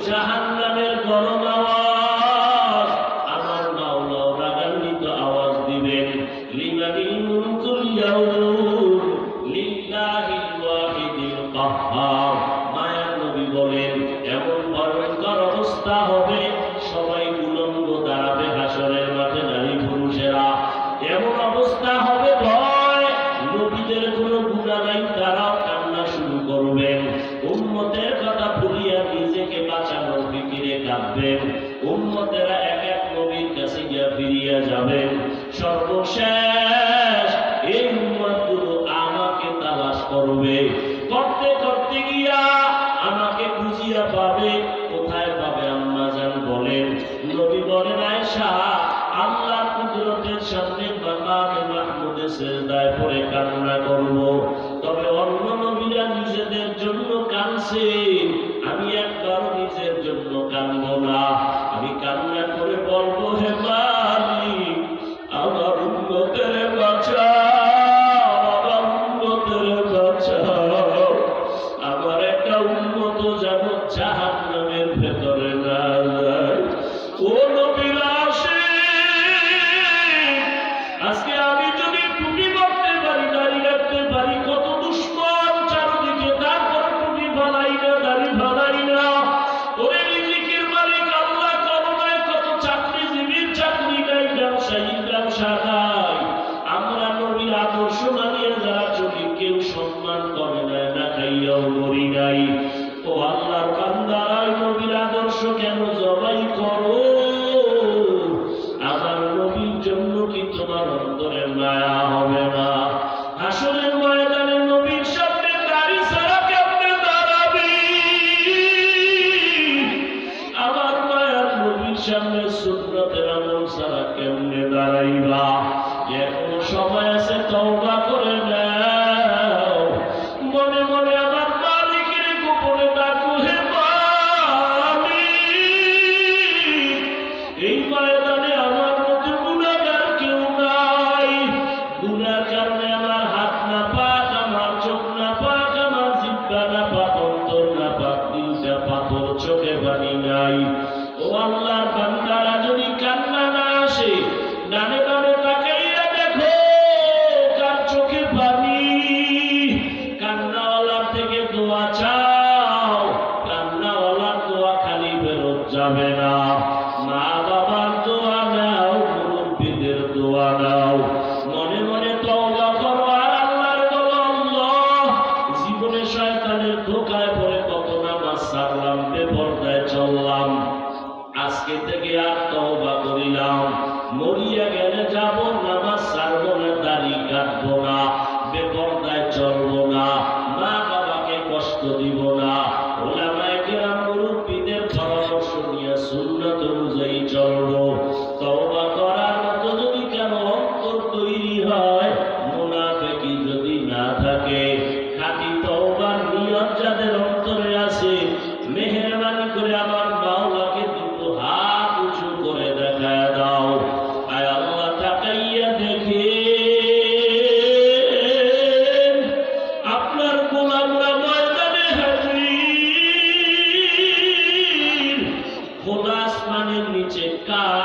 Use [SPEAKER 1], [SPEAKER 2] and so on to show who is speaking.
[SPEAKER 1] জাহান্নামের গরম আওয়াজ, আমার মাওলাও রাগান্বিত আওয়াজ দিবেন, লিমানিল মুলকুল ইয়াউম লিল্লাহিল ওয়াহিদিল কাহ্হার। মায়ার নবী বলেন এমন ভয়ঙ্কর অবস্থা হবে, সবাই উলঙ্গ দাঁড়াবে হাসরের মাঠে, নারী পুরুষেরা। এমন অবস্থা হবে ভয়, নবীদের কোনো গুনাহ নাই, তারাও কান্না শুরু করবেন। উম্মতের কথা ভুলিয়া নিজেকে বাঁচানোর ফিকিরে কাঁদবেন। উম্মতেরা এক এক নবীর কাছে গিয়া ফিরিয়া যাবেন। সর্বশেষ এই উম্মতগুলো আমাকে তালাশ করবে, করতে করতে গিয়া আমাকে খুঁজিয়া পাবে। কোথায় পাবে? আম্মা জান বলেন, নবী বলেন আয়েশা, আল্লাহর কুদরতের সামনে মাকামে মাহমুদে সিজদায় পড়ে কান্না করব। তবে অন্য নবীরা নিজেদের জন্য কাঁদছেন, আমি একবার নিজের জন্য কাঁদব না। আমি কান্না করে বলবো, হে মালিক, আমার উম্মতের বাঁচাও, আমার উম্মতের বাঁচাও। আমার একটা উম্মত যেন জাহান্নামের ভেতরে না যায়। ও নবীরা আসে, আজকে আমি যদি টুপি করতে পারি, দাড়ি রাখতে পারি, কত দুশ্মন চারদিকে, তারপর টুপি ফালাই না, দাড়ি ফালাই না। ওরে রিজিকের মালিক আল্লাহ, করোনায় কত চাকরিজীবীর চাকরি নাই, ব্যবসায়ীর ব্যবসা নাই। আমরা নবীর আদর্শ মানিয়ে যারা চলি, কেউ সম্মান করে না, না খাইয়াও মরি নাই। ও আল্লাহর বান্দারা, নবীর আদর্শ কেন জবাই করো? আমার নবীর জন্য কি তোমার অন্তরে মায়া হবে না? হাসরের ময়দানে নবীর সামনে দাড়ি ছাড়া কেমনে দাঁড়াবি? আমার মায়ার নবীর সামনে সুন্নতের আমল ছাড়া কেমনে দাঁড়াইবা? এখনো সময় আছে, তওবা করে নাও। মনে মনে আমার মালিকের গোপনে ডাকো, হে মালিক, এই ময়দানে আমার মতো গুনাহগার কেউ নাই। গুনার কারণে আমার হাত না পাক, আমার চোখ না পাক, আমার জিহ্বা না পাক, অন্তর না পাক, দিলটা পাথর, চোখে পানি নাই। ও আল্লাহর বান্দারা, যদি কান্না না আসে, ডানে ডানে তাকাইয়া দেখো কার চোখে পানি। কান্নাওয়ালার থেকে দোয়া চাও, কান্নাওয়ালার দোয়া খালি ফেরত যাবে না। মা বাবার দোয়া নাও, মুরব্বীদের দোয়া নাও। মনে মনে তওবা করো আর আল্লাহর বলো, আল্লাহ, জীবনে শয়তানের ধোঁকায় পড়ে কত নামাজ ছাড়লাম, বেপরদায় চললাম, আজকে থেকে আর তওবা করিলাম। মরিয়া গেলে যাব, নামাজ ছাড়বো না, দাড়ি কাটবো না, বেপরদায় চলবো না, মা বাবাকে কষ্ট দিব না। ওলামায়ে কেরাম মুরব্বীদের পরামর্শ নিয়ে সুন্নাত অনুযায়ী চলবো। তওবা করার মতো যদি কারো অন্তর তৈরি হয়, মুনাফিকি যদি না থাকে, খাঁটি তওবার নিয়ত যাদের অন্তরে আছে, মেহেরবানি করে আমার মাওলাকে দুটো হাত উঁচু করে দেখায় দাও। আয় আল্লাহ, তাকাইয়া দেখে আপনার গোলামরা ময়দানে হাজির। খোদা আসমানের নিচে কার